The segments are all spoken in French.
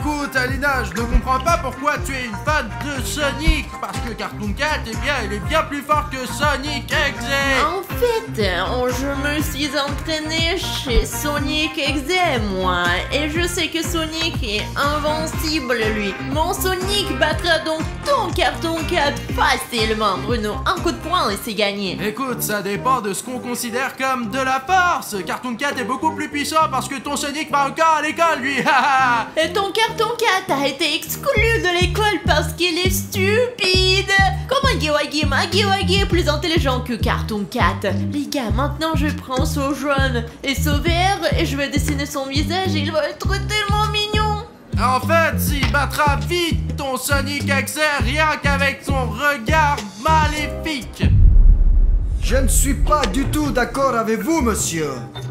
Écoute, Alina, je ne comprends pas pourquoi tu es une fan de Sonic. Parce que Cartoon Cat, eh bien, il est bien plus fort que Sonic XZ. En fait, je me suis entraîné chez Sonic XZ, moi. Et je sais que Sonic est invincible, lui. Mon Sonic battra donc ton Cartoon Cat facilement, Bruno. Un coup de poing et c'est gagné. Écoute, ça dépend de ce qu'on considère comme de la force. Cartoon Cat est beaucoup plus puissant parce que ton Sonic va encore à l'école, lui. Et ton Cartoon Cat a été exclu de l'école parce qu'il est stupide. Comme Huggy est plus intelligent que Cartoon Cat. Les gars, maintenant je prends ce jaune et ce vert et je vais dessiner son visage et il va être tellement mignon. En fait, s'il battra vite ton Sonic XZ rien qu'avec son regard maléfique. Je ne suis pas du tout d'accord avec vous, monsieur.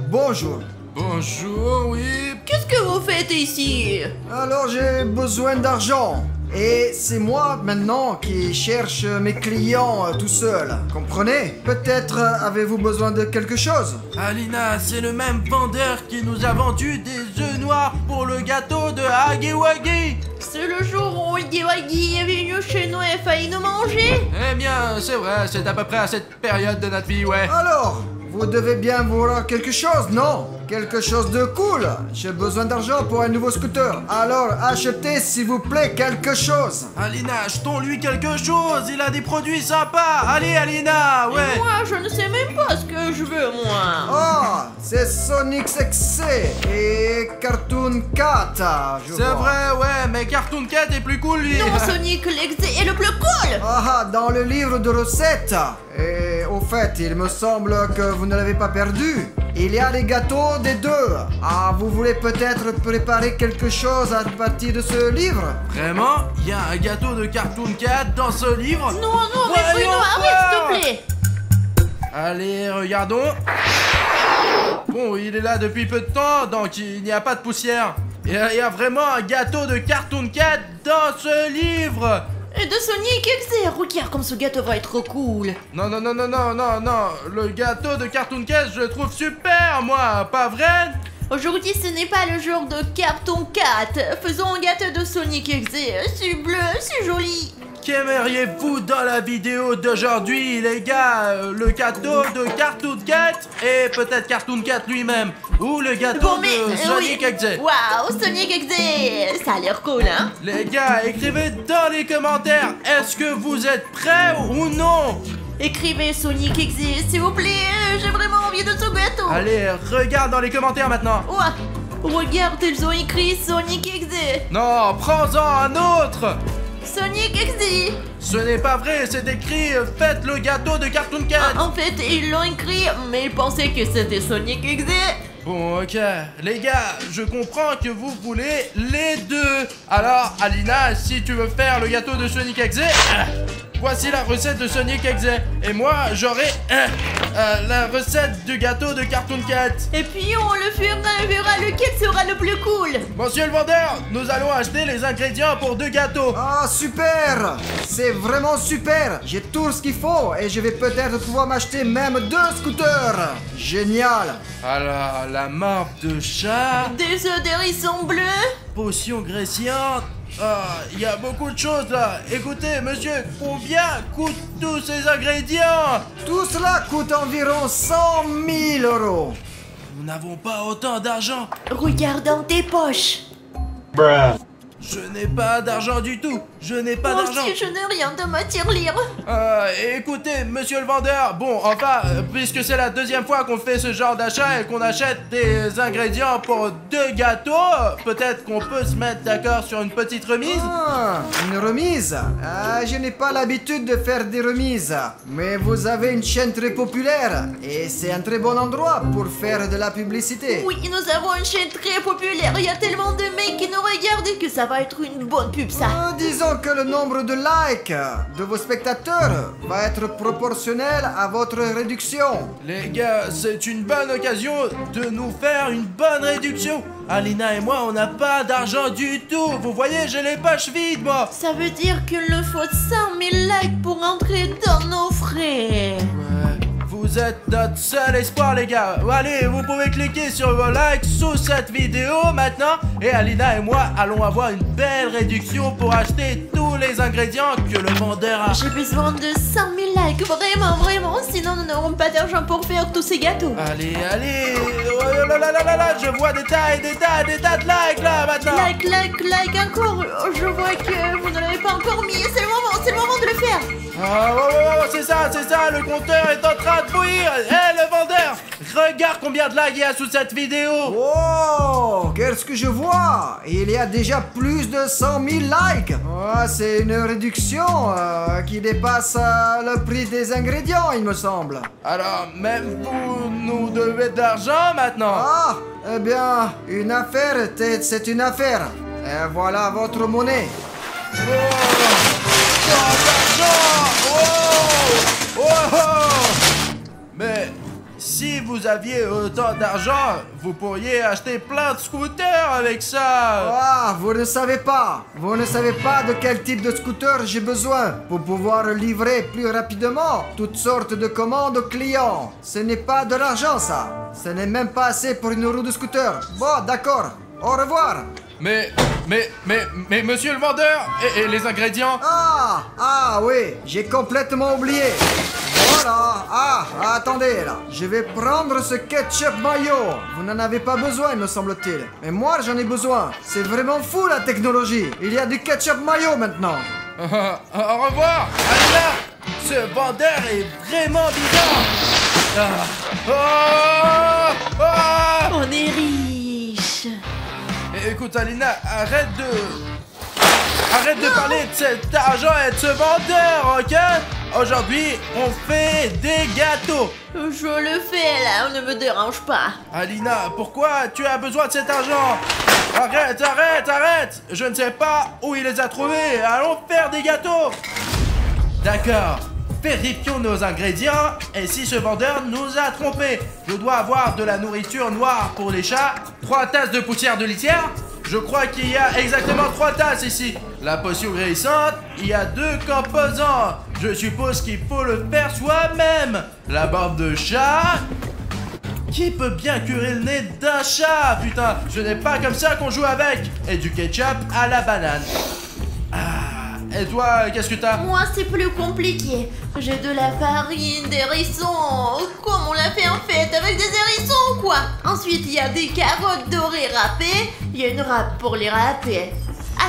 Bonjour. Bonjour, oui. Qu'est-ce que vous faites ici? Alors j'ai besoin d'argent. Et c'est moi maintenant qui cherche mes clients tout seul. Comprenez? Peut-être avez-vous besoin de quelque chose? Alina, c'est le même vendeur qui nous a vendu des œufs noirs pour le gâteau de Huggy Wuggy. C'est le jour où Huggy est venu chez nous et a failli nous manger. Eh bien, c'est vrai, c'est à peu près à cette période de notre vie, ouais. Alors, vous devez bien vouloir quelque chose, non? Quelque chose de cool. J'ai besoin d'argent pour un nouveau scooter. Alors, achetez s'il vous plaît quelque chose. Alina, achetons-lui quelque chose, il a des produits sympas. Allez, Alina, ouais. Et moi, je ne sais même pas ce que je veux, moi. Oh, c'est Sonic XC et Cartoon Cat. je C'est vois. vrai, ouais, mais Cartoon Cat est plus cool, lui. Non, Sonic l'ex est le plus cool. Ah, dans le livre de recettes. Et au fait, il me semble que vous ne l'avez pas perdu. Il y a les gâteaux des deux. Ah, vous voulez peut-être préparer quelque chose à partir de ce livre? Vraiment? Il y a un gâteau de Cartoon Cat dans ce livre? Non, mais Voyons Bruno, arrête, voir. s'il te plaît. Allez, regardons. Bon, il est là depuis peu de temps, donc il n'y a pas de poussière. Il y a vraiment un gâteau de Cartoon Cat dans ce livre. Et de Sonic XZ, regarde comme ce gâteau va être cool. Non, le gâteau de Cartoon Cat, je le trouve super, moi, pas vrai? Aujourd'hui, ce n'est pas le jour de Cartoon Cat. Faisons un gâteau de Sonic XZ. C'est bleu, c'est joli. Qu'aimeriez-vous dans la vidéo d'aujourd'hui, les gars? Le gâteau de Cartoon Cat et peut-être Cartoon Cat lui-même? Ou le gâteau de Sonic XZ? Waouh, Sonic XZ, ça a l'air cool, hein? Les gars, écrivez dans les commentaires, est-ce que vous êtes prêts ou non? Écrivez Sonic XZ, s'il vous plaît. J'ai vraiment envie de ce gâteau. Allez, regarde dans les commentaires maintenant. Ouah, regarde, ils ont écrit Sonic XZ. Non, prends-en un autre. Sonic XZ. Ce n'est pas vrai, c'est écrit faites le gâteau de Cartoon Cat. En fait, ils l'ont écrit, mais ils pensaient que c'était Sonic XZ. Bon, ok. Les gars, je comprends que vous voulez les deux. Alors, Alina, si tu veux faire le gâteau de Sonic XZ, voici la recette de Sonic XZ. Et moi, j'aurai la recette du gâteau de Cartoon Cat. Et puis on le fera et verra lequel sera le plus cool. Monsieur le vendeur, nous allons acheter les ingrédients pour 2 gâteaux. Ah, super! C'est vraiment super! J'ai tout ce qu'il faut et je vais peut-être pouvoir m'acheter même 2 scooters! Génial! Alors, la marque de chat, Des œufs d'hérisson bleus. potion graissante. Ah, il y a beaucoup de choses là. Écoutez, monsieur, combien coûtent tous ces ingrédients? Tout cela coûte environ 100 000 euros. Nous n'avons pas autant d'argent. Regarde dans tes poches. Je n'ai pas d'argent du tout. Je n'ai pas Moi d'argent. aussi, je n'ai rien de ma tirelire. Écoutez, monsieur le vendeur, bon, enfin, puisque c'est la deuxième fois qu'on fait ce genre d'achat et qu'on achète des ingrédients pour 2 gâteaux, peut-être qu'on peut se mettre d'accord sur une petite remise. Ah, une remise? Ah, je n'ai pas l'habitude de faire des remises. Mais vous avez une chaîne très populaire et c'est un très bon endroit pour faire de la publicité. Oui, nous avons une chaîne très populaire. Il y a tellement de mecs qui nous regardent que ça va être une bonne pub, ça. Disons que le nombre de likes de vos spectateurs va être proportionnel à votre réduction. Les gars, c'est une bonne occasion de nous faire une bonne réduction. Alina et moi, on n'a pas d'argent du tout. Vous voyez, j'ai les poches vides, moi. Ça veut dire qu'il nous faut 100 000 likes pour entrer dans nos frais. Ouais, vous Vous êtes notre seul espoir, les gars. Allez, vous pouvez cliquer sur vos likes sous cette vidéo maintenant. Et Alina et moi allons avoir une belle réduction pour acheter tous les ingrédients que le vendeur a. J'ai besoin de 100 000 likes, vraiment, sinon nous n'aurons pas d'argent pour faire tous ces gâteaux. Allez, oh là, je vois des tas de likes là maintenant. Like encore. Je vois que vous ne l'avez pas encore mis. C'est le moment de le faire. Ah, c'est ça, le compteur est en train de bouillir. Hé, le vendeur, regarde combien de likes il y a sous cette vidéo. Oh, qu'est-ce que je vois? Il y a déjà plus de 100 000 likes. Oh, c'est une réduction qui dépasse le prix des ingrédients, il me semble. Alors, même vous nous devez de l'argent maintenant. Ah, eh bien, une affaire, c'est une affaire. Et voilà votre monnaie. Mais si vous aviez autant d'argent, vous pourriez acheter plein de scooters avec ça. Ah, vous ne savez pas de quel type de scooter j'ai besoin pour pouvoir livrer plus rapidement toutes sortes de commandes aux clients. Ce n'est pas de l'argent, ça. Ce n'est même pas assez pour une roue de scooter. Bon, d'accord. Au revoir. Mais monsieur le vendeur, et les ingrédients? Ah oui, j'ai complètement oublié. Voilà. Attendez là. Je vais prendre ce ketchup mayo. Vous n'en avez pas besoin, me semble-t-il. Mais moi, j'en ai besoin. C'est vraiment fou la technologie. Il y a du ketchup mayo maintenant. Au revoir, Alina. Ce vendeur est vraiment bizarre. On est riche. Écoute, Alina, arrête de parler de cet argent et de ce vendeur, ok? Aujourd'hui, on fait des gâteaux. Je le fais là, ne me dérange pas. Alina, pourquoi tu as besoin de cet argent? Arrête. Je ne sais pas où il les a trouvés. Allons faire des gâteaux. D'accord. Vérifions nos ingrédients. Et si ce vendeur nous a trompés? Je dois avoir de la nourriture noire pour les chats, 3 tasses de poussière de litière. Je crois qu'il y a exactement 3 tasses ici. La potion guérissante, il y a 2 composants. Je suppose qu'il faut le faire soi-même. La barbe de chat. Qui peut bien curer le nez d'un chat? Putain, ce n'est pas comme ça qu'on joue avec. Et du ketchup à la banane. Et toi, qu'est-ce que t'as? Moi, c'est plus compliqué. J'ai de la farine, des hérissons. Comme on l'a fait en fait, avec des hérissons quoi. Ensuite, il y a des carottes dorées râpées. Il y a une râpe pour les râper.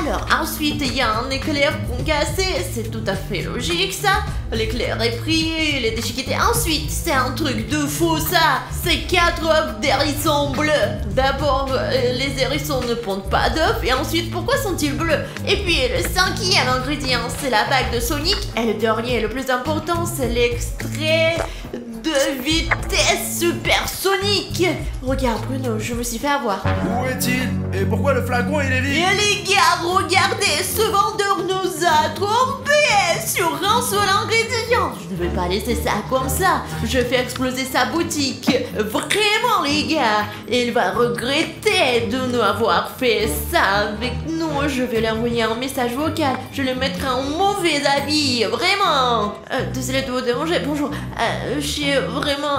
Alors, ensuite, il y a un éclair concassé. C'est tout à fait logique ça. L'éclair est pris, il est déchiqueté. Ensuite, c'est un truc de fou ça. C'est 4 œufs d'hérissons bleus. D'abord, les hérissons ne pondent pas d'œufs. Et ensuite, pourquoi sont-ils bleus? Et puis, le 5e ingrédient, c'est la bague de Sonic. Et le dernier, le plus important, c'est l'extrait de vitesse supersonique. Regarde Bruno, je me suis fait avoir. Où est-il? Et pourquoi le flacon il est vide? Et les gars, regardez, ce vendeur nous a trompés sur un seul ingrédient. Je ne vais pas laisser ça comme ça. Je fais exploser sa boutique. Vraiment les gars, il va regretter de nous avoir fait ça avec nous. Je vais lui envoyer un message vocal. Je le mettrai en mauvais habit, vraiment. Désolé de vous déranger, bonjour. Je suis vraiment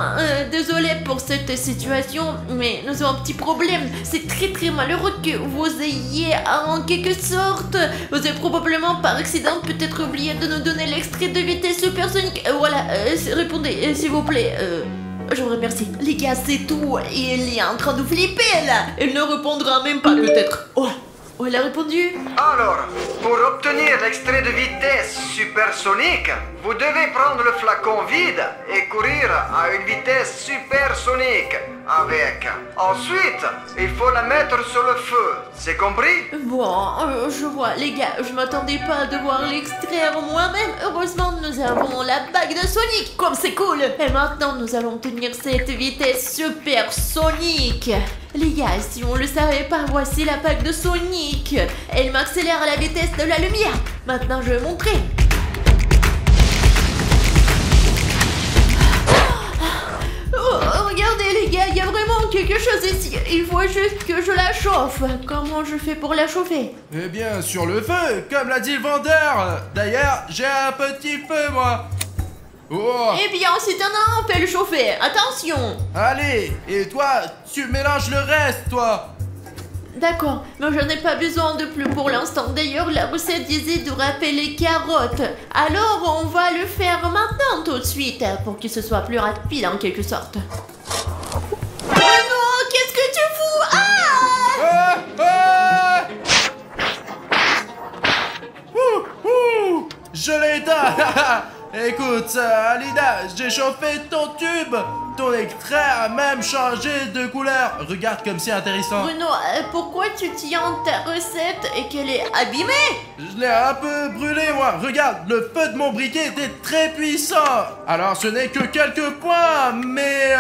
désolée pour cette situation, mais nous avons un petit problème. C'est très malheureux que vous ayez en quelque sorte, vous avez probablement par accident peut-être oublié de nous donner l'extrait de vitesse supersonique. Voilà, répondez s'il vous plaît. Je vous remercie. Les gars, c'est tout. Il est en train de flipper là. Il ne répondra même pas peut-être. Oh, il a répondu. Alors, pour obtenir l'extrait de vitesse supersonique, vous devez prendre le flacon vide et courir à une vitesse supersonique avec. Ensuite, il faut la mettre sur le feu. C'est compris? Bon, je vois. Les gars, je m'attendais pas à devoir l'extraire moi-même. Heureusement, nous avons la bague de Sonic. Comme c'est cool. Et maintenant, nous allons tenir cette vitesse supersonique. Les gars, si on le savait pas, voici la bague de Sonic. Elle m'accélère à la vitesse de la lumière. Maintenant, je vais montrer. Regardez les gars, il y a vraiment quelque chose ici. Il faut juste que je la chauffe. Comment je fais pour la chauffer? Eh bien, sur le feu, comme l'a dit le vendeur. D'ailleurs, j'ai un petit feu, moi. Oh. Eh bien, si t'en as un, fais-le chauffer. Attention. Allez, et toi, tu mélanges le reste, toi. D'accord, mais j'en ai pas besoin de plus pour l'instant. D'ailleurs, la recette disait de râper les carottes. Alors, on va le faire maintenant, tout de suite, pour que ce soit plus rapide en quelque sorte. Oh non, qu'est-ce que tu fous? Ah! Je l'ai éteint. Écoute, Alina, j'ai chauffé ton tube. Ton extrait a même changé de couleur. Regarde comme c'est intéressant. Bruno, pourquoi tu tiens ta recette et qu'elle est abîmée? Je l'ai un peu brûlé, moi. Regarde, le feu de mon briquet était très puissant. Alors, ce n'est que quelques points, mais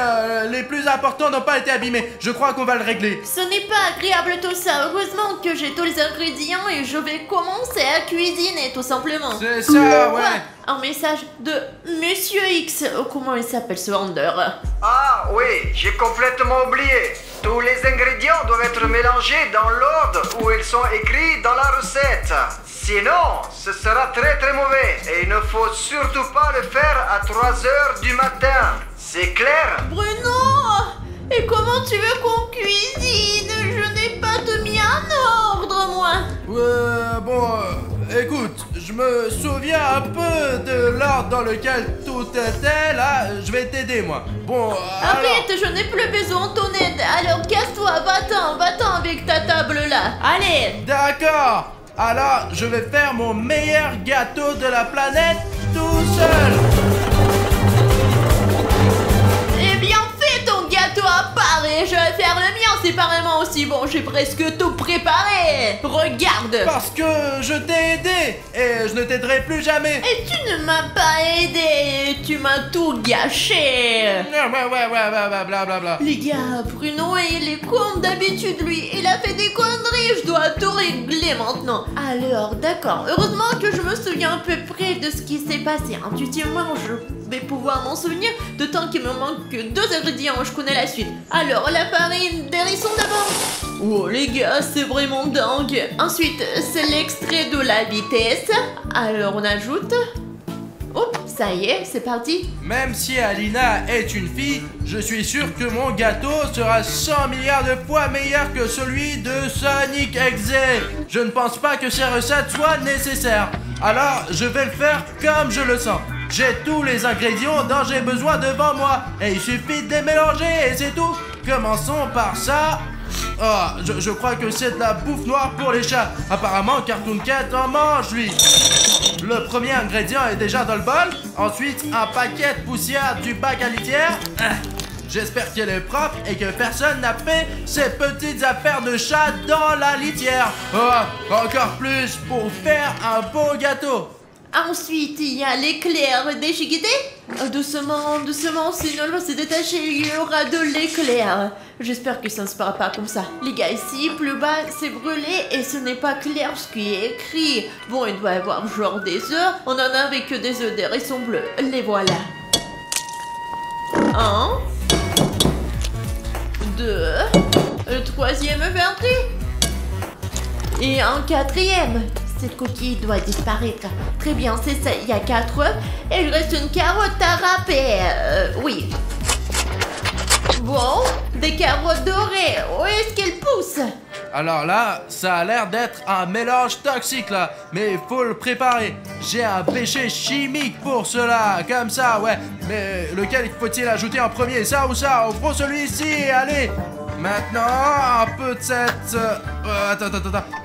les plus importants n'ont pas été abîmés. Je crois qu'on va le régler. Ce n'est pas agréable tout ça. Heureusement que j'ai tous les ingrédients et je vais commencer à cuisiner, tout simplement. C'est ça, ouais. Un message de Monsieur X. Comment il s'appelle ce vendeur? Ah oui, j'ai complètement oublié. Tous les ingrédients doivent être mélangés dans l'ordre où ils sont écrits dans la recette. Sinon, ce sera très très mauvais. Et il ne faut surtout pas le faire à 3 heures du matin. C'est clair? Bruno! Et comment tu veux qu'on cuisine? Je n'ai pas tout mis en ordre, moi. Bon, écoute, je me souviens un peu de l'ordre dans lequel tout était, là, je vais t'aider, moi. Bon, Arrête, je n'ai plus besoin de ton aide. Alors casse-toi, va-t'en avec ta table là. Allez. D'accord. Alors, je vais faire mon meilleur gâteau de la planète tout seul. Eh bien, fais ton gâteau à part et je vais faire le mien séparément aussi. Bon, j'ai presque tout préparé. Regarde. Parce que je t'ai aidé et je ne t'aiderai plus jamais. Et tu ne m'as pas aidé. Tu m'as tout gâché. Ouais, blablabla. Les gars, Bruno, il est comme d'habitude, lui. Il a fait des conneries. Je dois tout régler maintenant. Alors, d'accord. Heureusement que je me souviens à peu près de ce qui s'est passé. Intuitivement, je vais pouvoir m'en souvenir. D'autant qu'il me manque que 2 ingrédients. Je connais la suite. Alors, la farine d'hérisson d'abord. Oh, les gars, c'est vraiment dingue. Ensuite, c'est l'extrait de la vitesse. Alors, on ajoute... Oh, ça y est, c'est parti. Même si Alina est une fille, je suis sûr que mon gâteau sera 100 milliards de fois meilleur que celui de Sonic Exe. Je ne pense pas que ces recettes soient nécessaires. Alors, je vais le faire comme je le sens. J'ai tous les ingrédients dont j'ai besoin devant moi. Et il suffit de les mélanger et c'est tout. Commençons par ça. Oh, je crois que c'est de la bouffe noire pour les chats. Apparemment, Cartoon Cat en mange, lui. Le premier ingrédient est déjà dans le bol. Ensuite, un paquet de poussière du bac à litière. J'espère qu'elle est propre et que personne n'a fait ces petites affaires de chat dans la litière. Oh, encore plus pour faire un beau gâteau. Ensuite, il y a l'éclair déchiqueté. Doucement, doucement, sinon elle va se détacher, il y aura de l'éclair. J'espère que ça ne se fera pas comme ça. Les gars, ici, plus bas, c'est brûlé et ce n'est pas clair ce qui est écrit. Bon, il doit y avoir genre des œufs. On en a avec que des œufs d'hérisson bleu. Les voilà. 1, 2, le 3e vertu. Et un 4e. Cette coquille doit disparaître. Très bien, c'est ça, il y a 4 œufs. Et il reste une carotte à râper. Oui. Bon, des carottes dorées. Où est-ce qu'elles poussent? Alors là, ça a l'air d'être un mélange toxique là, mais il faut le préparer. J'ai un péché chimique pour cela, comme ça, ouais. Mais lequel faut-il ajouter en premier, ça ou ça? On prend celui-ci, allez. Maintenant, un peu de cette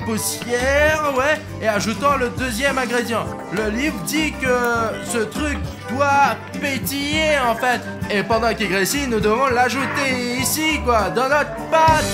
poussière, ouais, et ajoutons le 2e ingrédient. Le livre dit que ce truc doit pétiller en fait. Et pendant qu'il grésille, nous devons l'ajouter ici, quoi, dans notre pâte.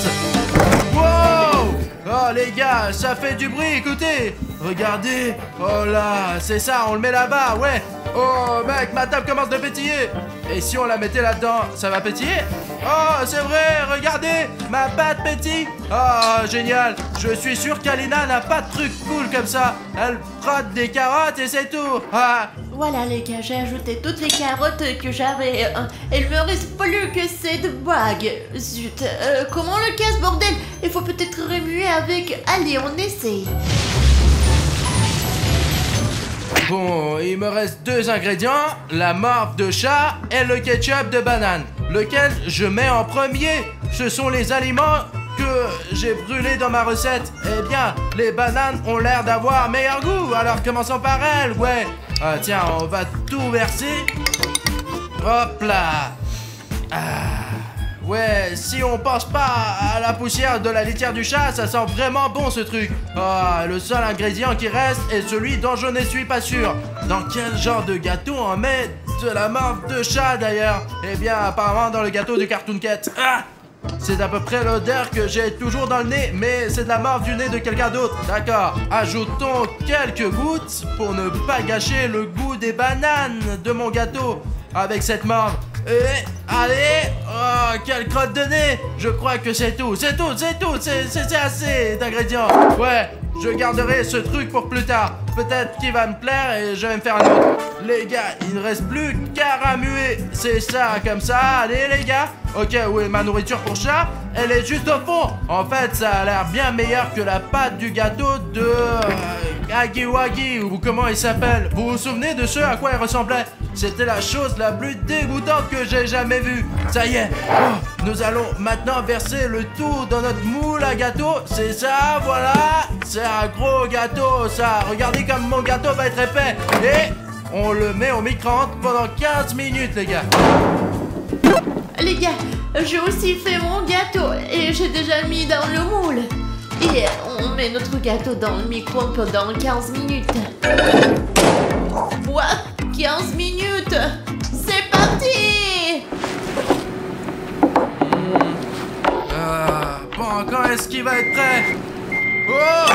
Wow! Oh les gars, ça fait du bruit, écoutez. Regardez. Oh là, c'est ça, on le met là-bas, ouais. Oh mec, ma table commence de pétiller. Et si on la mettait là-dedans, ça va pétiller? Oh, c'est vrai, regardez, ma pâte pétille. Oh, génial. Je suis sûr qu'Alina n'a pas de truc cool comme ça. Elle frotte des carottes et c'est tout. Ah. Voilà les gars, j'ai ajouté toutes les carottes que j'avais. Il me reste plus que cette bague. Zut, comment on le casse, bordel? Il faut peut-être remuer avec... Allez, on essaye. Bon, il me reste 2 ingrédients, la morve de chat et le ketchup de banane. Lequel je mets en premier? Ce sont les aliments que j'ai brûlés dans ma recette. Eh bien, les bananes ont l'air d'avoir meilleur goût, alors commençons par elles, ouais. Ah, tiens, on va tout verser. Hop là. Ouais, si on pense pas à la poussière de la litière du chat, ça sent vraiment bon ce truc. Ah, le seul ingrédient qui reste est celui dont je ne suis pas sûr. Dans quel genre de gâteau on met de la morve de chat d'ailleurs? Eh bien, apparemment dans le gâteau du Cartoon Cat. Ah! C'est à peu près l'odeur que j'ai toujours dans le nez, mais c'est de la morve du nez de quelqu'un d'autre. D'accord. Ajoutons quelques gouttes pour ne pas gâcher le goût des bananes de mon gâteau avec cette morve. Et allez, oh, quelle crotte de nez. Je crois que c'est tout, c'est assez d'ingrédients. Ouais, je garderai ce truc pour plus tard. Peut-être qu'il va me plaire et je vais me faire un autre. Les gars, il ne reste plus qu'à ramuer. C'est ça, comme ça, allez les gars. Ok, oui, ma nourriture pour chat, elle est juste au fond. En fait, ça a l'air bien meilleur que la pâte du gâteau de... Huggy Wuggy, ou comment il s'appelle. Vous vous souvenez de ce à quoi il ressemblait? C'était la chose la plus dégoûtante que j'ai jamais vue. Ça y est, nous allons maintenant verser le tout dans notre moule à gâteau. C'est ça, voilà. C'est un gros gâteau, ça. Regardez comme mon gâteau va être épais. Et on le met au micro-ondes pendant 15 minutes, les gars. Les gars, j'ai aussi fait mon gâteau et j'ai déjà mis dans le moule. Et on met notre gâteau dans le micro pendant 15 minutes. Quoi? 15 minutes? C'est parti! Bon, quand est-ce qu'il va être prêt? Oh!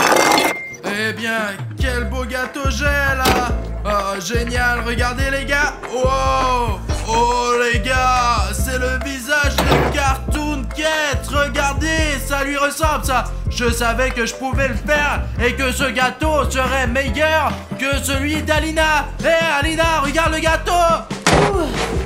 Eh bien, quel beau gâteau j'ai là! Oh, génial, regardez les gars! Oh! Oh les gars, c'est le visage de Cartoon Cat. Regardez, ça lui ressemble ça. Je savais que je pouvais le faire et que ce gâteau serait meilleur que celui d'Alina. Hé Alina, regarde le gâteau.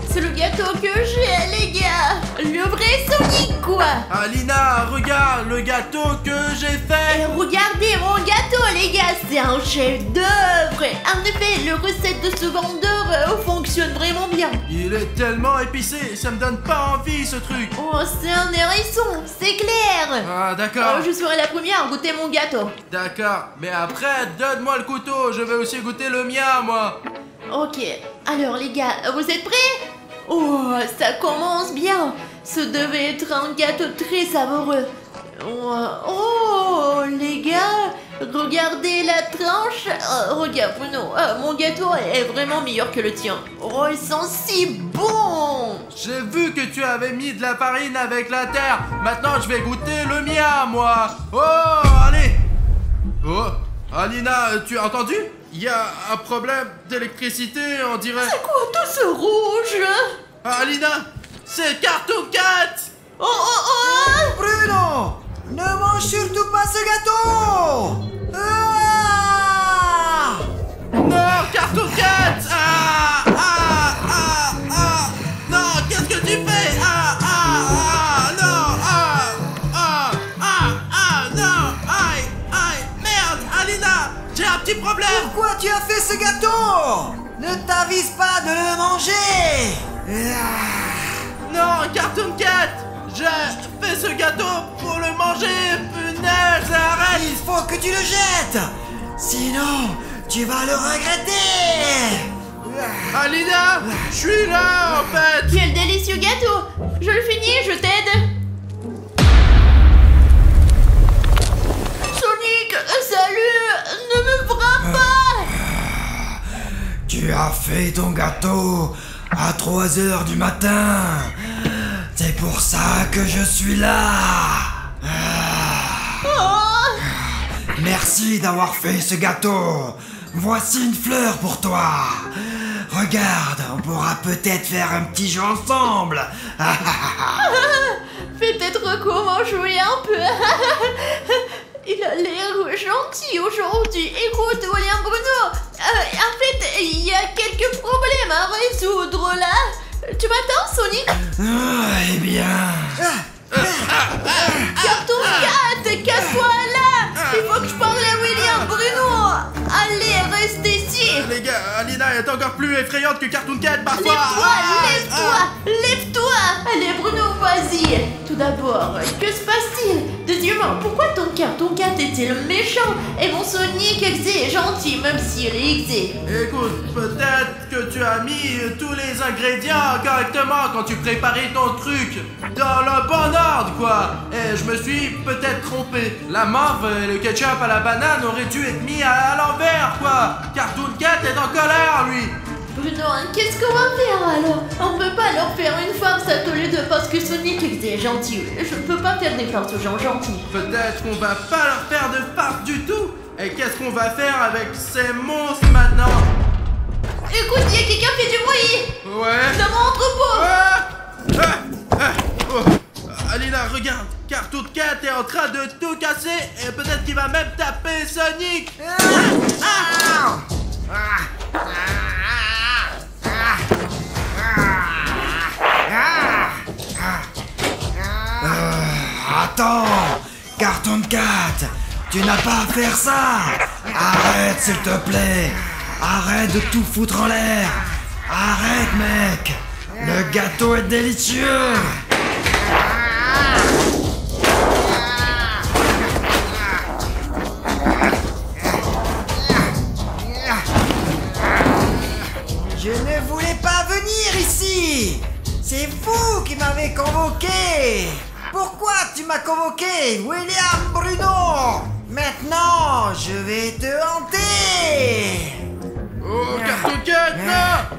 C'est le gâteau que j'ai les gars. Le vrai Sonic quoi. Alina, regarde le gâteau que j'ai fait. Et regardez mon gâteau les gars, c'est un chef d'œuvre. En effet, le recette de ce vendeur fonctionne vraiment bien. Il est tellement épicé, ça me donne pas envie ce truc. Oh, c'est un hérisson, c'est clair. Ah d'accord. Je serai la première à goûter mon gâteau. D'accord, mais après, donne-moi le couteau, je vais aussi goûter le mien moi. Ok, alors les gars, vous êtes prêts? Oh, ça commence bien. Ce devait être un gâteau très savoureux. Oh, les gars, regardez la tranche. Regarde Bruno, mon gâteau est vraiment meilleur que le tien. Oh, il sent si bon. J'ai vu que tu avais mis de la farine avec la terre. Maintenant, je vais goûter le mien, moi. Oh, allez. Oh, Alina, tu as entendu? Il y a un problème d'électricité, on dirait. C'est quoi tout ce rouge? Alina, c'est Cartoon Cat. Oh. Bruno, ne mange surtout pas ce gâteau. Ah! Non, Cartoon Cat. Non, qu'est-ce que tu fais? Non, aïe, merde, Alina, j'ai un petit problème. Pourquoi tu as fait ce gâteau? Ne t'avise pas de le manger. Non, Cartoon Cat, j'ai fait ce gâteau pour le manger. Punaise, arrête. Il faut que tu le jettes. Sinon, tu vas le regretter. Alina, je suis là en fait. Quel délicieux gâteau. Je le finis, je t'aide. Sonic, salut. Ne me frappe pas. Tu as fait ton gâteau à 3 heures du matin. C'est pour ça que je suis là. Merci d'avoir fait ce gâteau. Voici une fleur pour toi. Regarde, on pourra peut-être faire un petit jeu ensemble. Peut-être comment jouer un peu. Il a l'air gentil aujourd'hui. Écoute, William Bruno, en fait, il y a quelques problèmes à résoudre là. Tu m'attends, Sonic? Eh bien... Cartoon Cat, casse-toi là. Il faut que je parle à William Bruno. Allez, reste ici. Les gars, Alina est encore plus effrayante que Cartoon Cat parfois. Lève-toi. Allez Bruno, vas-y. Tout d'abord, que se passe-t-il? Deuxièmement, pourquoi ton Cartoon Cat est-il méchant et mon Sonic Exe est gentil même s'il est Exe? Écoute, peut-être que tu as mis tous les ingrédients correctement quand tu préparais ton truc dans le bon ordre, quoi. Et je me suis peut-être trompé. La mauve et le ketchup à la banane auraient dû être mis à l'envers, quoi. Cartoon Cat est en colère, lui. Bruno, qu'est-ce qu'on va faire alors? On peut pas leur faire une farce à tous les deux parce que Sonic Exe est gentil. Je ne peux pas faire des farces aux gens gentils. Peut-être qu'on va pas leur faire de farce du tout. Et qu'est-ce qu'on va faire avec ces monstres maintenant? Écoute, il y a quelqu'un qui fait du bruit. Ouais. Dans mon entrepôt. Oh. Alina, regarde. Cartoon Cat est en train de tout casser et peut-être qu'il va même taper Sonic. Attends, Cartoon Cat, tu n'as pas à faire ça. Arrête s'il te plaît. Arrête de tout foutre en l'air. Arrête mec. Le gâteau est délicieux. Je ne voulais pas venir ici. C'est vous qui m'avez convoqué. Pourquoi tu m'as convoqué, William Bruno? Maintenant, je vais te hanter. Oh, Cartoon Cat,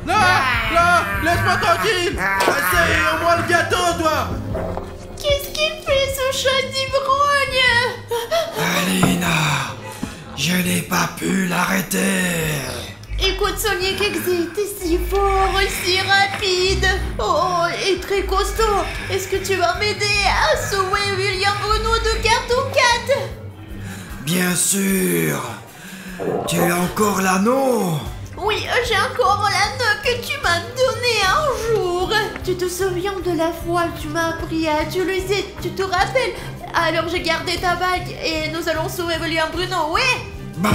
non, laisse-moi tranquille. Essaye au moins le gâteau, toi. Qu'est-ce qu'il fait ce chat d'ivrogne? Alina, je n'ai pas pu l'arrêter. Écoute Sonic Exe, t'es si fort et si rapide. Oh, et très costaud. Est-ce que tu vas m'aider à sauver William Bruno de Cartoon Cat? Bien sûr. Tu as encore l'anneau? Oui, j'ai encore l'anneau que tu m'as donné un jour. Tu te souviens de la fois où tu m'as appris à utiliser, tu te rappelles? Alors j'ai gardé ta bague et nous allons sauver William Bruno, oui? Bah,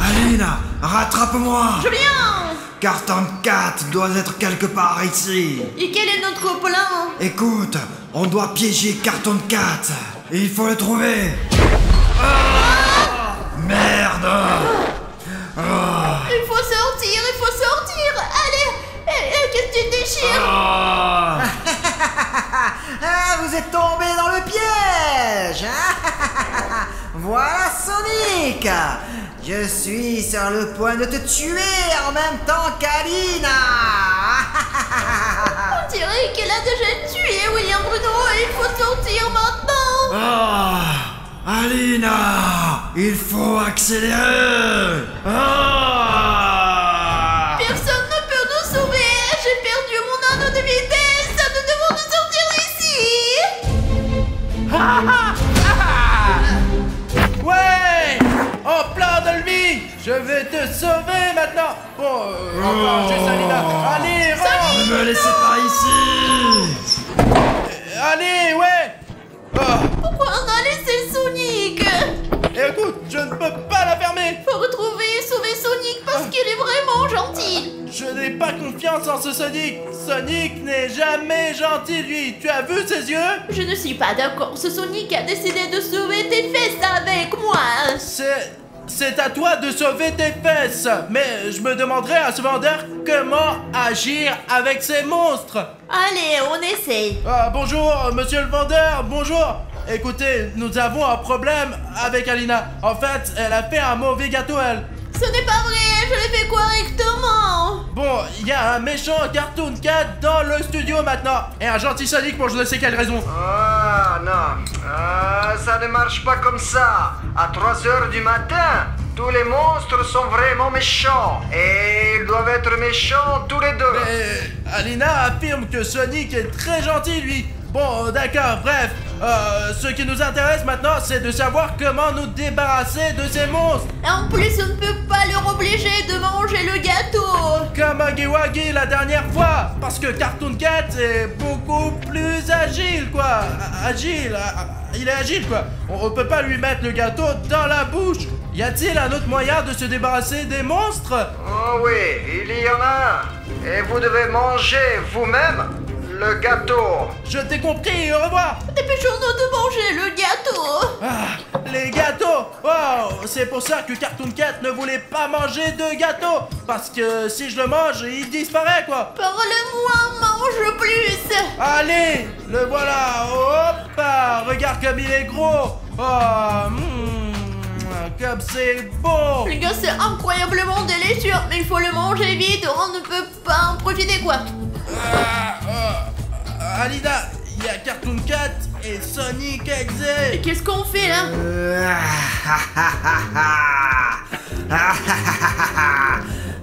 Alina, rattrape-moi. Je viens. Cartoon Cat doit être quelque part ici. Et quel est notre plan? Écoute, on doit piéger Cartoon Cat. Il faut le trouver. Merde. Il faut sortir, il faut sortir. Allez, qu'est-ce que tu déchires? Vous êtes tombé dans le piège. Voilà Sonic. Je suis sur le point de te tuer en même temps qu'Alina. On dirait qu'elle a déjà tué William Bruno et il faut sortir maintenant. Alina, il faut accélérer. Personne ne peut nous sauver. J'ai perdu mon anneau de vitesse. Nous devons nous sortir d'ici. Ouais, en plein de lui. Je vais te sauver maintenant. Bon, encore juste Alina. Allez, rentre. Ne me laissez pas ici. Allez, ouais. Pourquoi on a laissé Sonic? Écoute, je ne peux pas la fermer. Faut retrouver et sauver Sonic parce qu'il est vraiment gentil. Je n'ai pas confiance en ce Sonic. Sonic n'est jamais gentil, lui. Tu as vu ses yeux? Je ne suis pas d'accord. Ce Sonic a décidé de sauver tes fesses avec moi. C'est à toi de sauver tes fesses. Mais je me demanderais à ce vendeur comment agir avec ces monstres. Allez, on essaye. Bonjour, monsieur le vendeur, bonjour. Écoutez, nous avons un problème avec Alina. En fait, elle a fait un mauvais gâteau, elle. Ce n'est pas vrai, je l'ai fait correctement. Bon, il y a un méchant Cartoon Cat dans le studio maintenant. Et un gentil Sonic pour je ne sais quelle raison. Non. Ça ne marche pas comme ça. À 3h du matin, tous les monstres sont vraiment méchants. Et ils doivent être méchants tous les deux. Mais Alina affirme que Sonic est très gentil, lui. Bon, d'accord, bref. Ce qui nous intéresse maintenant, c'est de savoir comment nous débarrasser de ces monstres. En plus, on ne peut pas leur obliger de manger le gâteau. Comme Huggy Wuggy la dernière fois. Parce que Cartoon Cat est beaucoup plus agile, quoi. Agile. il est agile quoi. On peut pas lui mettre le gâteau dans la bouche. Y a-t-il un autre moyen de se débarrasser des monstres? Oh oui, il y en a un. Et vous devez manger vous-même le gâteau. Je t'ai compris, au revoir. Dépêchons-nous de manger le gâteau. Ah, les gâteaux. Wow, c'est pour ça que Cartoon Cat ne voulait pas manger de gâteau. Parce que si je le mange, il disparaît quoi. Parle-moi, mange plus. Allez, le voilà. Hop, regarde comme il est gros. Oh, comme c'est bon. Les gars, c'est incroyablement délicieux, mais il faut le manger vite, on ne peut pas en profiter quoi. Alina, il y a Cartoon Cat et Sonic Et XZ. qu'est-ce qu'on fait là?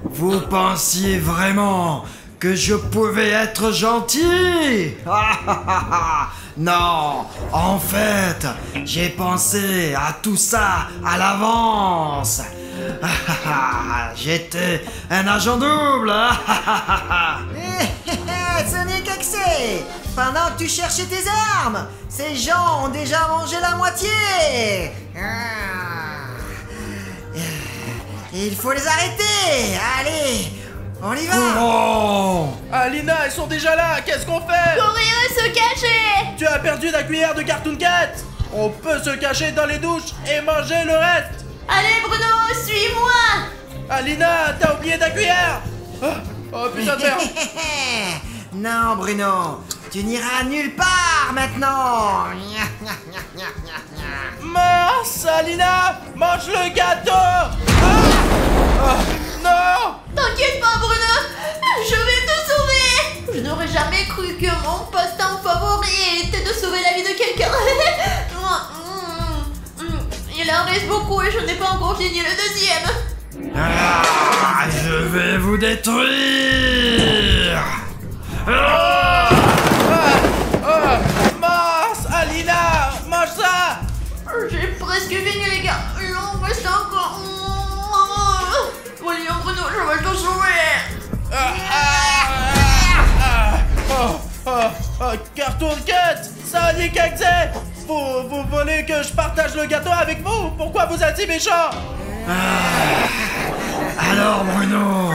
Vous pensiez vraiment que je pouvais être gentil? Non, en fait, j'ai pensé à tout ça à l'avance. J'étais un agent double. Sonic XZ, pendant que tu cherchais tes armes, ces gens ont déjà mangé la moitié. Il faut les arrêter. Allez, on y va. Alina, ils sont déjà là. Qu'est-ce qu'on fait? Courir et se cacher. Tu as perdu la cuillère de Cartoon Cat. On peut se cacher dans les douches et manger le reste. Allez Bruno, suis-moi. Alina, t'as oublié ta cuillère. Oh putain de merde. Non, Bruno, tu n'iras nulle part maintenant. Mince, Alina, mange le gâteau. Non. T'inquiète pas Bruno, je vais te sauver. Je n'aurais jamais cru que mon passe-temps favori était de sauver la vie de quelqu'un. Il en reste beaucoup et je n'ai pas encore fini le deuxième. Je vais vous détruire. Mince, Alina, mange ça. J'ai presque fini les gars, il en reste encore. Voyons Bruno, je vais te sauver. Cartoon Cat, Sonic XZ, vous voulez que je partage le gâteau avec vous? Pourquoi vous êtes si méchant? Alors Bruno,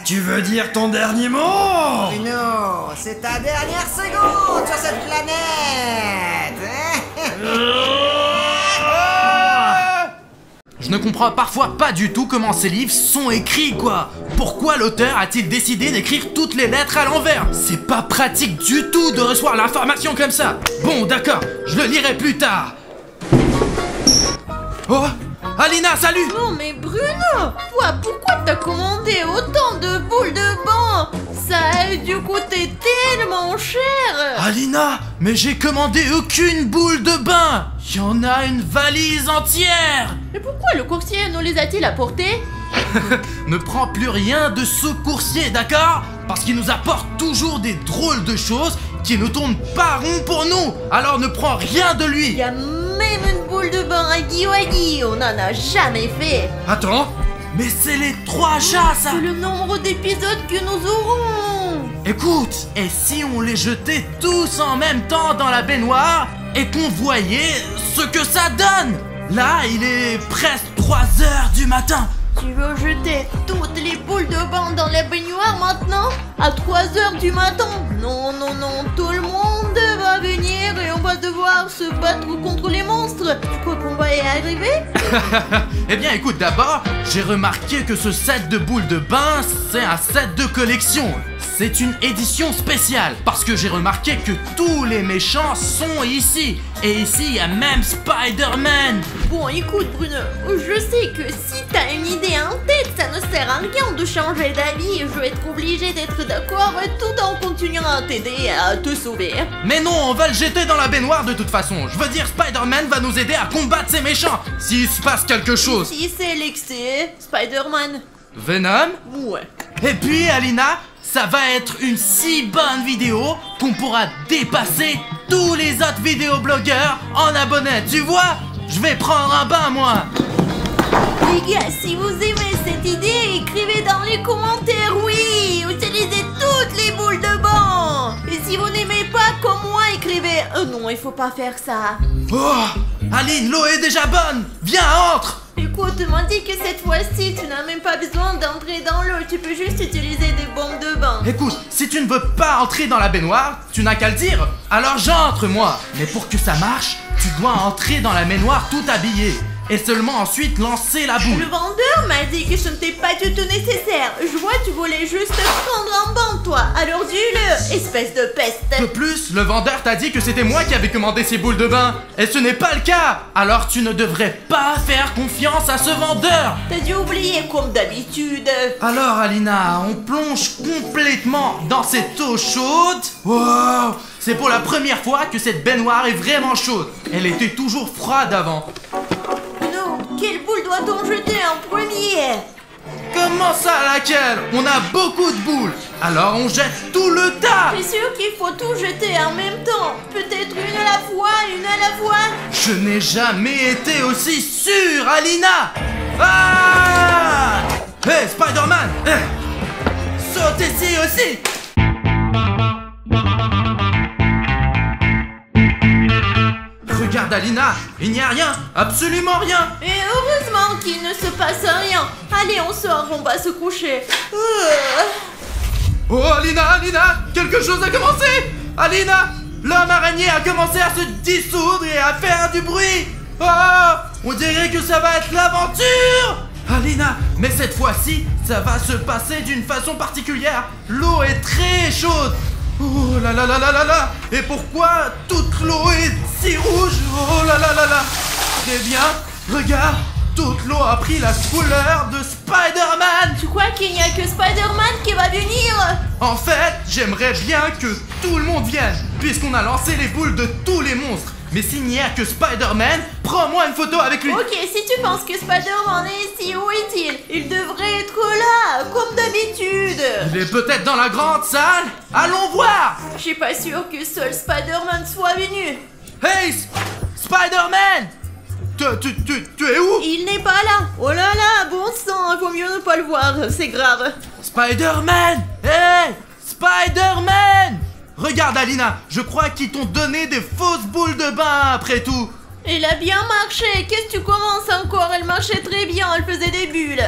tu veux dire ton dernier mot? Bruno, c'est ta dernière seconde sur cette planète. Je ne comprends parfois pas du tout comment ces livres sont écrits, quoi. Pourquoi l'auteur a-t-il décidé d'écrire toutes les lettres à l'envers? C'est pas pratique du tout de recevoir l'information comme ça. Bon, d'accord, je le lirai plus tard. Oh, Alina, salut! Non mais Bruno, toi pourquoi t'as commandé autant de boules de banc? Ça a dû coûter tellement cher. Alina, mais j'ai commandé aucune boule de bain. Il y en a une valise entière. Mais pourquoi le coursier nous les a-t-il apportés? Ne prends plus rien de ce coursier, d'accord? Parce qu'il nous apporte toujours des drôles de choses qui ne tournent pas rond pour nous. Alors ne prends rien de Il lui. y a même une boule de bain à Guiwagi, on n'en a jamais fait. Attends, mais c'est les 3 chats, ça. C'est le nombre d'épisodes que nous aurons. Écoute, et si on les jetait tous en même temps dans la baignoire et qu'on voyait ce que ça donne? Là, il est presque 3 heures du matin. Tu veux jeter toutes les boules de bain dans la baignoire maintenant? À 3 heures du matin? Non, non, non, tout le monde va venir et on va devoir se battre contre les monstres. Tu crois qu'on va y arriver? Eh bien, écoute, d'abord, j'ai remarqué que ce set de boules de bain, c'est un set de collection. C'est une édition spéciale, parce que j'ai remarqué que tous les méchants sont ici. Et ici, il y a même Spider-Man. Bon, écoute Bruno, je sais que si t'as une idée en tête, ça ne sert à rien de changer d'avis. Je vais être obligée d'être d'accord tout en continuant à t'aider à te sauver. Mais non, on va le jeter dans la baignoire de toute façon. Je veux dire, Spider-Man va nous aider à combattre ces méchants, s'il se passe quelque chose. Si c'est l'excès, Spider-Man. Venom? Ouais. Et puis, Alina, ça va être une si bonne vidéo qu'on pourra dépasser tous les autres vidéoblogueurs en abonnés. Tu vois? Je vais prendre un bain, moi. Les gars, si vous aimez cette idée, écrivez dans les commentaires oui. Utilisez toutes les boules de banc. Et si vous n'aimez pas comme moi, écrivez. Non, il faut pas faire ça. Oh, Aline, l'eau est déjà bonne. Viens, entre. Écoute, m'en dit que cette fois-ci, tu n'as même pas besoin d'entrer dans l'eau. Tu peux juste utiliser des bombes de bain. Écoute, si tu ne veux pas entrer dans la baignoire, tu n'as qu'à le dire. Alors j'entre, moi. Mais pour que ça marche, tu dois entrer dans la baignoire tout habillé. Et seulement ensuite lancer la boule. Le vendeur m'a dit que ce n'était pas du tout nécessaire. Je vois, tu voulais juste prendre un bain, toi. Alors dis-le, espèce de peste. De plus, le vendeur t'a dit que c'était moi qui avais commandé ces boules de bain. Et ce n'est pas le cas. Alors tu ne devrais pas faire confiance à ce vendeur. T'as dû oublier comme d'habitude. Alors Alina, on plonge complètement dans cette eau chaude. Wow! C'est pour la première fois que cette baignoire est vraiment chaude. Elle était toujours froide avant. Quelle boule doit-on jeter en premier? Comment ça, laquelle? On a beaucoup de boules. Alors on jette tout le tas. T'es sûr qu'il faut tout jeter en même temps? Peut-être une à la fois, une à la fois? Je n'ai jamais été aussi sûr, Alina. Ah! Hey, Spider-Man, saute ici aussi. Regarde Alina, il n'y a rien, absolument rien. Et heureusement qu'il ne se passe rien. Allez, on sort, on va se coucher. Oh Alina, quelque chose a commencé. Alina, l'homme araignée a commencé à se dissoudre et à faire du bruit. Oh, on dirait que ça va être l'aventure. Alina, mais cette fois-ci, ça va se passer d'une façon particulière. L'eau est très chaude. Oh là là là là là là. Et pourquoi toute l'eau est si rouge? Oh là là là là. Eh bien, regarde, toute l'eau a pris la couleur de Spider-Man. Tu crois qu'il n'y a que Spider-Man qui va venir? En fait, j'aimerais bien que tout le monde vienne, puisqu'on a lancé les boules de tous les monstres. Mais s'il n'y a que Spider-Man, prends-moi une photo avec lui. Ok, si tu penses que Spider-Man est ici, où est-il? Il devrait être là, comme d'habitude. Il est peut-être dans la grande salle. Allons voir. Je suis pas sûr que seul Spider-Man soit venu. Hey, Spider-Man, tu es où? Il n'est pas là. Oh là là, bon sang, il vaut mieux ne pas le voir, c'est grave. Spider-Man. Hey, Spider-Man. Regarde Alina, je crois qu'ils t'ont donné des fausses boules de bain après tout. Il a bien marché, qu'est-ce que tu commences encore? Elle marchait très bien, elle faisait des bulles.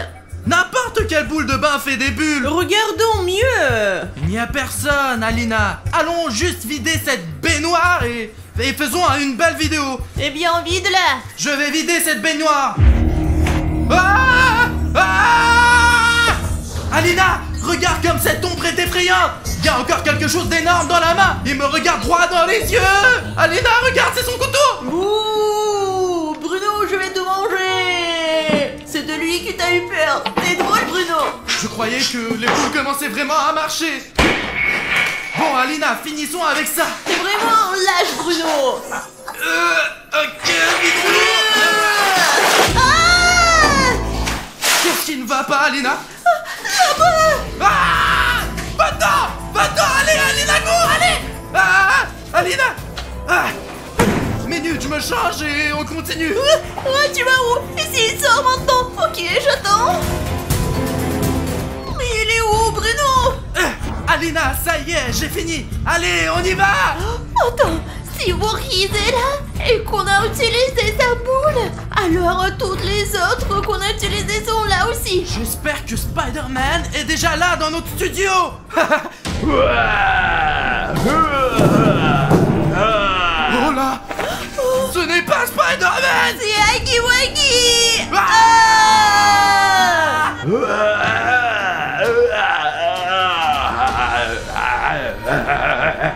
N'importe quelle boule de bain fait des bulles. Regardons mieux. Il n'y a personne, Alina. Allons juste vider cette baignoire et faisons une belle vidéo. Eh bien, vide-la. Je vais vider cette baignoire. Ah! Ah! Alina, regarde comme cette ombre est effrayante. Il y a encore quelque chose d'énorme dans la main. Il me regarde droit dans les yeux. Alina, regarde, c'est son couteau. Ouh, Bruno, je vais te manger. C'est de lui qui t'a eu peur. T'es drôle, Bruno. Je croyais que les boules commençaient vraiment à marcher. Bon, Alina, finissons avec ça. T'es vraiment un lâche, Bruno. Ok, vidéo. Qu'est-ce qui ne va pas, Alina? Ah! Va-t'en, allez, Alina, cours, allez! Ah! Alina! Ah! Minute, je me change et on continue. Tu vas où? Ici, il sort maintenant. Ok, j'attends. Mais il est où, Bruno? Alina, ça y est, j'ai fini. Allez, on y va. Attends, si Voorhees est là et qu'on a utilisé sa boule, alors toutes les autres qu'on a utilisées sont là aussi. J'espère que Spider-Man est déjà là dans notre studio. Oh là, ce n'est pas Spider-Man. C'est Huggy Wuggy.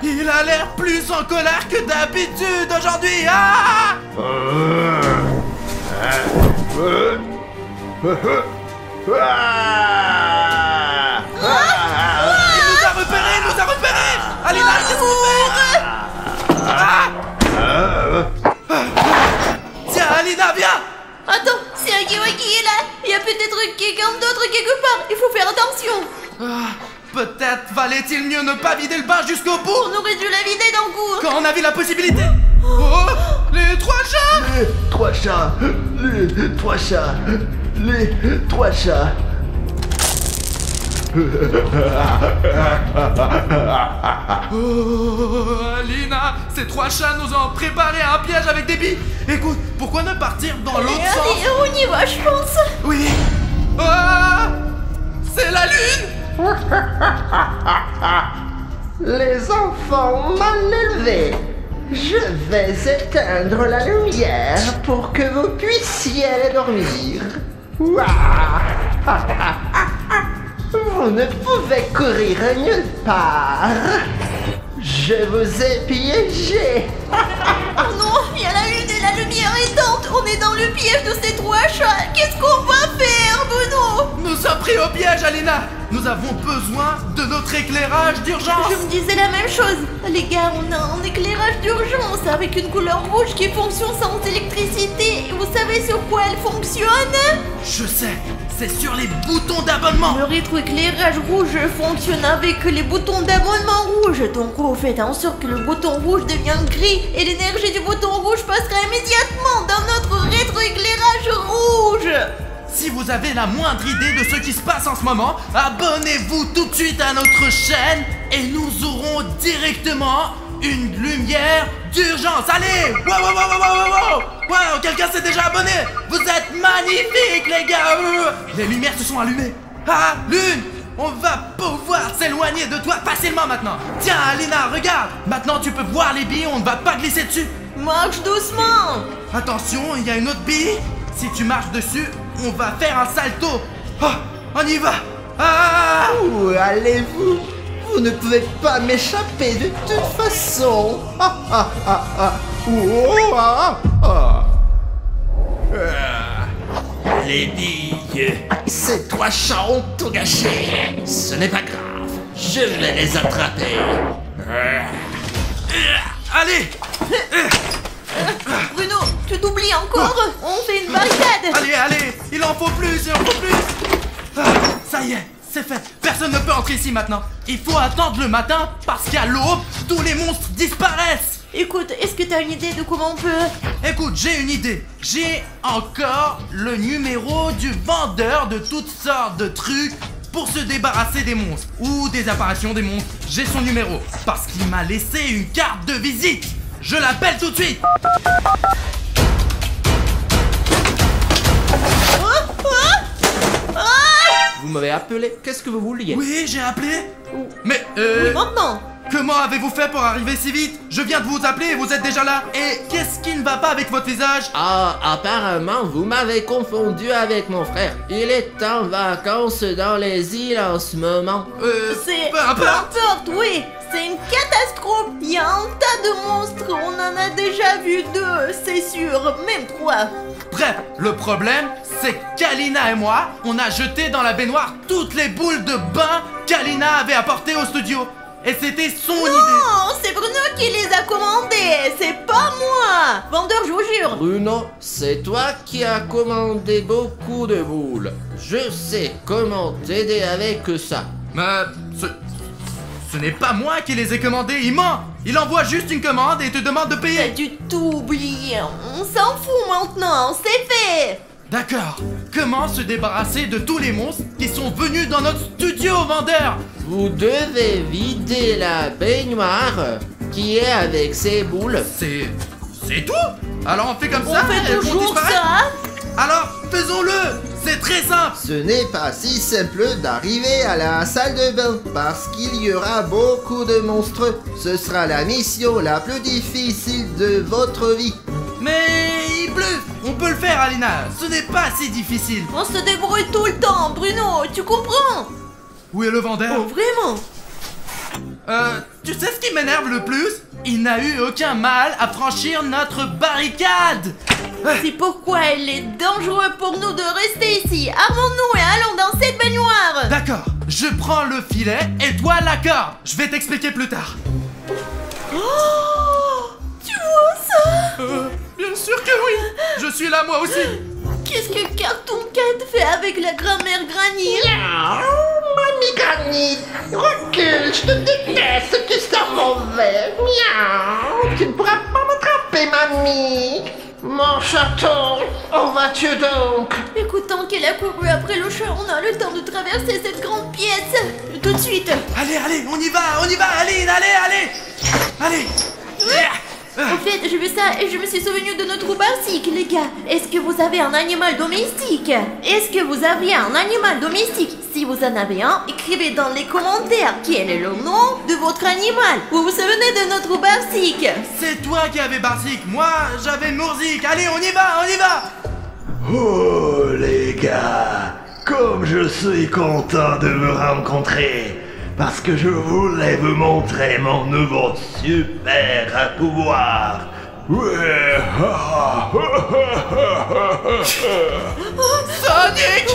Il a l'air plus en colère que d'habitude aujourd'hui. Ah! Il nous a repérés. Alina, qu'est-ce qu'on fait? Tiens, Alina, viens. Attends, si Huggy Wuggy est là, il y a peut-être quelqu'un d'autre quelque part. Il faut faire attention. Peut-être valait-il mieux ne pas vider le bain jusqu'au bout. On aurait dû la vider d'un coup. Quand on avait la possibilité. Oh, les 3 chats. Les 3 chats. Les 3 chats. Les 3 chats. Oh, Alina, ces 3 chats nous ont préparé un piège avec des billes. Écoute, pourquoi ne partir dans l'autre sens? Allez, on y va, je pense. Oui. Ah, c'est la lune. Les enfants mal élevés, je vais éteindre la lumière pour que vous puissiez aller dormir. Ouah. Vous ne pouvez courir nulle part. Je vous ai piégé. Oh non, il y a la lune et la lumière éteinte. On est dans le piège de ces 3 chats. Qu'est-ce qu'on va faire, Bruno? Nous sommes pris au piège, Alina. Nous avons besoin de notre éclairage d'urgence. Je me disais la même chose. Les gars, on a un éclairage d'urgence avec une couleur rouge qui fonctionne sans électricité. Et vous savez sur quoi elle fonctionne? Je sais, c'est sur les boutons d'abonnement. Le rétroéclairage rouge fonctionne avec les boutons d'abonnement rouge. Donc vous faites en sorte que le bouton rouge devienne gris et l'énergie du bouton rouge passera immédiatement dans notre rétroéclairage rouge. Si vous avez la moindre idée de ce qui se passe en ce moment, abonnez-vous tout de suite à notre chaîne et nous aurons directement une lumière d'urgence. Allez! Wow, quelqu'un s'est déjà abonné! Vous êtes magnifiques, les gars! Les lumières se sont allumées. Ah, Lune! On va pouvoir s'éloigner de toi facilement maintenant. Tiens, Alina, regarde! Maintenant, tu peux voir les billes, on ne va pas glisser dessus. Marche doucement. Attention, il y a une autre bille. Si tu marches dessus, on va faire un salto. Oh, on y va. Ah! Où allez-vous? Vous ne pouvez pas m'échapper de toute façon. Les billes. Ces 3 chats ont tout gâché. Ce n'est pas grave. Je vais les attraper. Allez! Bruno, tu t'oublies encore. On fait une barricade. Allez, il en faut plus, Ah, ça y est, c'est fait. Personne ne peut entrer ici maintenant. Il faut attendre le matin parce qu'à l'aube, tous les monstres disparaissent. Écoute, est-ce que t'as une idée de comment on peut... Écoute, j'ai une idée. J'ai encore le numéro du vendeur de toutes sortes de trucs pour se débarrasser des monstres ou des apparitions des monstres. J'ai son numéro parce qu'il m'a laissé une carte de visite. Je l'appelle tout de suite. Vous m'avez appelé, qu'est-ce que vous vouliez? Oui, j'ai appelé. Mais Oui, maintenant. comment avez-vous fait pour arriver si vite? Je viens de vous appeler et vous êtes déjà là. Et qu'est-ce qui ne va pas avec votre visage? Ah, apparemment, vous m'avez confondu avec mon frère. Il est en vacances dans les îles en ce moment. C'est... peu importe. Oui. C'est une catastrophe. Il y a un tas de monstres. On en a déjà vu 2, c'est sûr. Même 3. Bref, le problème, c'est qu'Alina et moi, on a jeté dans la baignoire toutes les boules de bain qu'Alina avait apportées au studio. Et c'était son idée. Non, c'est Bruno qui les a commandés. C'est pas moi. Vendeur, je vous jure. Bruno, c'est toi qui as commandé beaucoup de boules. Je sais comment t'aider avec ça. Mais ce n'est pas moi qui les ai commandés, il ment. Il envoie juste une commande et te demande de T'as payer. dû tout oublier. On s'en fout maintenant. C'est fait. D'accord. Comment se débarrasser de tous les monstres qui sont venus dans notre studio, vendeur? Vous devez vider la baignoire qui est avec ces boules. C'est tout? Alors on fait comme On ça? fait elles vont toujours disparaître? ça. Alors faisons-le. C'est très simple. Ce n'est pas si simple d'arriver à la salle de bain parce qu'il y aura beaucoup de monstres. Ce sera la mission la plus difficile de votre vie. Mais il bluffe. On peut le faire, Alina. Ce n'est pas si difficile. On se débrouille tout le temps, Bruno. Tu comprends? Où est le vendeur? Oh, vraiment? Tu sais ce qui m'énerve le plus? Il n'a eu aucun mal à franchir notre barricade. C'est pourquoi il est dangereux pour nous de rester ici. Armons-nous et allons dans cette baignoire. D'accord, je prends le filet et toi la corde. Je vais t'expliquer plus tard. Oh, tu vois ça? Bien sûr que oui. Je suis là moi aussi. Qu'est-ce que Cartoon Cat fait avec la grand-mère Granny? Mamie Granny, recule, je te déteste, tu sens mauvais. Miaou, tu ne pourras pas m'attraper, mamie. Mon chaton, où vas-tu donc? Écoute, tant qu'elle a couru après le chat, on a le temps de traverser cette grande pièce. Tout de suite. Allez, on y va, Aline, allez. En fait, j'ai vu ça et je me suis souvenu de notre basique, les gars. Est-ce que vous avez un animal domestique? Est-ce que vous aviez un animal domestique? Si vous en avez un, écrivez dans les commentaires quel est le nom de votre animal. Vous vous souvenez de notre basique? C'est toi qui avais Barzik, moi j'avais Mourzik. Allez, on y va. Oh les gars, comme je suis content de vous rencontrer, parce que je voulais vous montrer mon nouveau super pouvoir. Ouais. Sonic!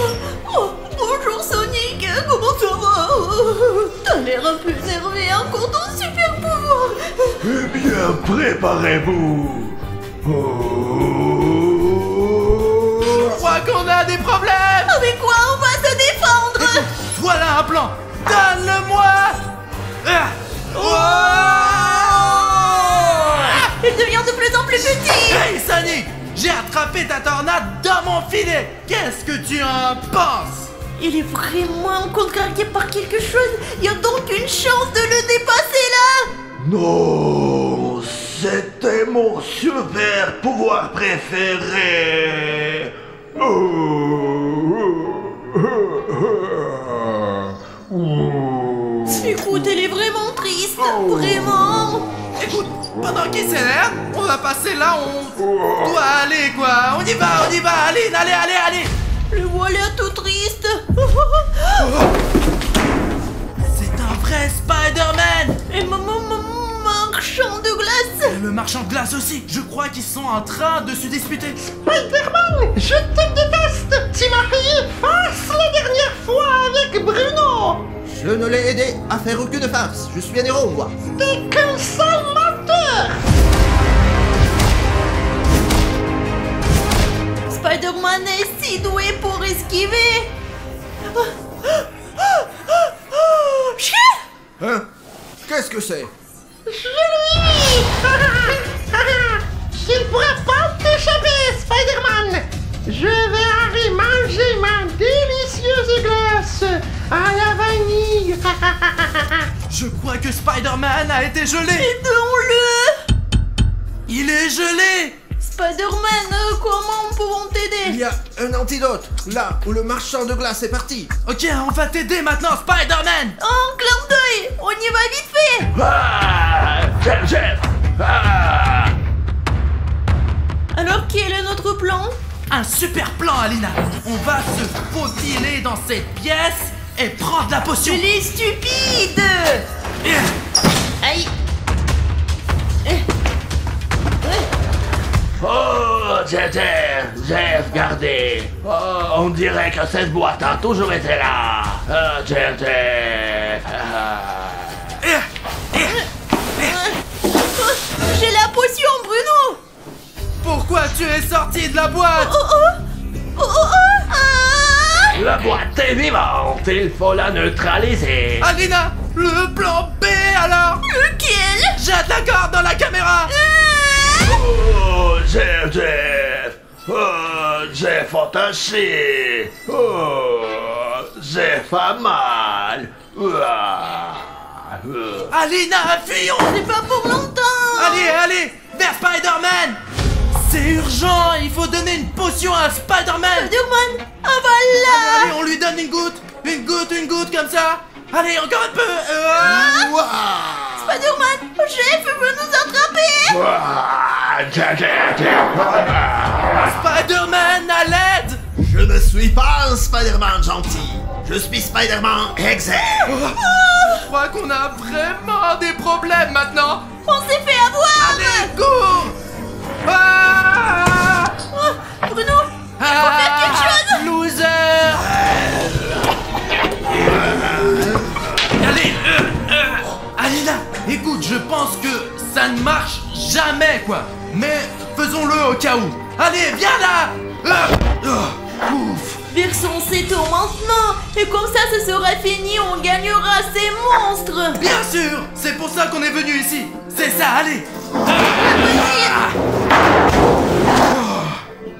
Oh, bonjour Sonic, comment ça va? T'as l'air un peu énervé contre ton super pouvoir. Eh bien, préparez-vous. Je crois qu'on a des problèmes. Avec quoi on va se défendre? Voilà un plan. Donne-le-moi. Il devient de plus en plus petit. Hey Sonic, j'ai attrapé ta tornade dans mon filet. Qu'est-ce que tu en penses? Il est vraiment contrarié par quelque chose. Il y a donc une chance de le dépasser là. Non, c'était mon super pouvoir préféré. Écoute, elle est vraiment triste. Vraiment. Écoute, pendant qu'il s'énerve, on va passer là où on doit aller, quoi. On y va, Aline, allez. Le voilà tout triste. C'est un vrai Spider-Man. Et marchand de glace. Et le marchand de glace aussi. Je crois qu'ils sont en train de se disputer. Spider-Man, je te déteste. Tu m'as payé face la dernière fois avec Bruno. Je ne l'ai aidé à faire aucune farce. Je suis un héros, moi. T'es qu'un sale menteur. Spider-Man est si doué pour esquiver. Hein? Qu'est-ce que c'est? Je lui. Tu ne pourras pas t'échapper, Spider-Man. Je vais aller manger ma délicieuse glace à la vanille. Je crois que Spider-Man a été gelé. Aidons-le. Il est gelé. Spider-Man, comment pouvons t'aider? Il y a un antidote, là où le marchand de glace est parti. Ok, on va t'aider maintenant, Spider-Man. Oh, clin d'œil. On y va vite fait. Jeff. Ah. Alors, quel est notre plan? Un super plan, Alina. On va se faufiler dans cette pièce et prendre la potion. Il est stupide. Aïe. Oh, Jeff, regardez. Oh, on dirait que cette boîte a toujours été là. Jeff. J'ai la potion, Bruno. Pourquoi tu es sorti de la boîte? La boîte est vivante, il faut la neutraliser. Alina, le plan B alors? Lequel? Jette la corde dans la caméra. Oh, Jeff. Oh, Jeff attaché. Oh, Jeff a mal. Alina, fuyons. C'est pas pour longtemps. Allez, vers Spider-Man. C'est urgent, il faut donner une potion à Spider-Man. Spider-Man, avale-la. Allez, on lui donne une goutte comme ça. Allez, encore un peu. Spider-Man, Jeff veut nous attraper. Spider-Man, à l'aide. Je ne suis pas un Spider-Man gentil. Je suis Spider-Man Exe. Je crois qu'on a vraiment des problèmes maintenant. On s'est fait avoir. Allez, cours. Bruno, il faut faire quelque chose. Loser. Allez, Alina, écoute, je pense que ça ne marche jamais, quoi. Mais faisons-le au cas où. Allez, viens là. Ouf. Versons cette eau maintenant. Et comme ça, ce sera fini. On gagnera ces monstres. Bien sûr, c'est pour ça qu'on est venu ici. C'est ça, allez.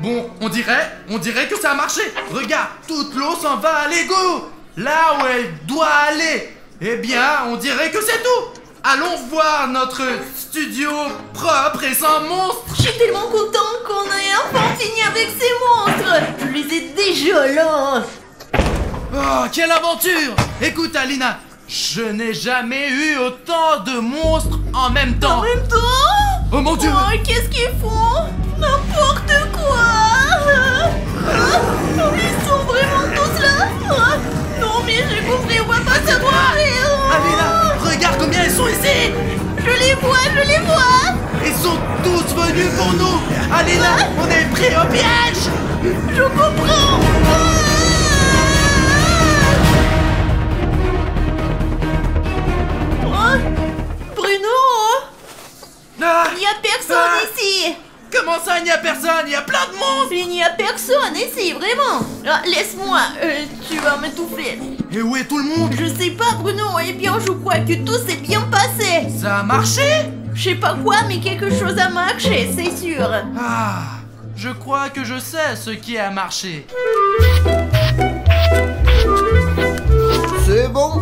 Bon, on dirait que ça a marché. Regarde, toute l'eau s'en va à l'égout. Là où elle doit aller. Eh bien, on dirait que c'est tout. Allons voir notre studio propre et sans monstres. Je suis tellement contente qu'on ait enfin fini avec ces monstres. Je les ai déjà là. Oh, quelle aventure! Écoute, Alina, je n'ai jamais eu autant de monstres en même temps. En même temps? Oh mon Dieu! Oh, qu'est-ce qu'ils font? N'importe quoi! Oh, ils sont vraiment tous là? Oh, non, mais j'ai compris, on va pas s'attendre. Alina, regarde combien ils sont ici! Je les vois! Ils sont tous venus pour nous! Alina, on est pris au piège! Je comprends! Bruno! Ah, Il n'y a personne Ah. ici! comment ça, il n'y a personne? Il y a plein de monstres! Il n'y a personne ici, vraiment! Ah, laisse-moi, tu vas m'étouffer. Et où est tout le monde? Je sais pas, Bruno, eh bien, je crois que tout s'est bien passé. Ça a marché? Je sais pas quoi, mais quelque chose a marché, c'est sûr. Ah, je crois que je sais ce qui a marché. C'est bon,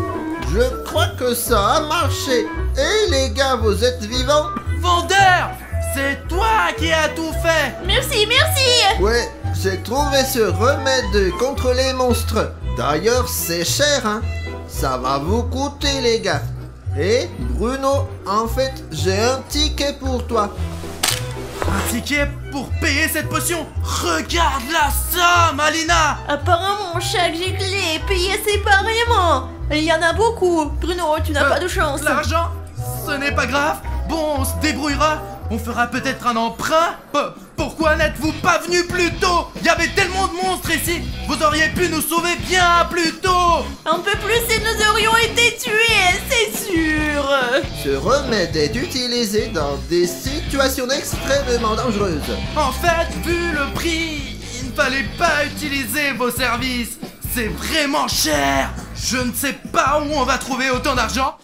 je crois que ça a marché. Et les gars, vous êtes vivants? Vendeur! C'est toi qui as tout fait! Merci, merci! Ouais, j'ai trouvé ce remède contre les monstres. D'ailleurs, c'est cher, hein. Ça va vous coûter, les gars. Et Bruno, en fait, j'ai un ticket pour toi. Un ticket pour payer cette potion? Regarde la somme, Alina! Apparemment, chaque gilet est payé séparément. Il y en a beaucoup. Bruno, tu n'as pas de chance. L'argent? Ce n'est pas grave. Bon, on se débrouillera. On fera peut-être un emprunt. Pourquoi n'êtes-vous pas venu plus tôt? Il y avait tellement de monstres ici. Vous auriez pu nous sauver bien plus tôt. Un peu plus et nous aurions été tués, c'est sûr. Ce remède est utilisé dans des situations extrêmement dangereuses. En fait, vu le prix, il ne fallait pas utiliser vos services. C'est vraiment cher. Je ne sais pas où on va trouver autant d'argent.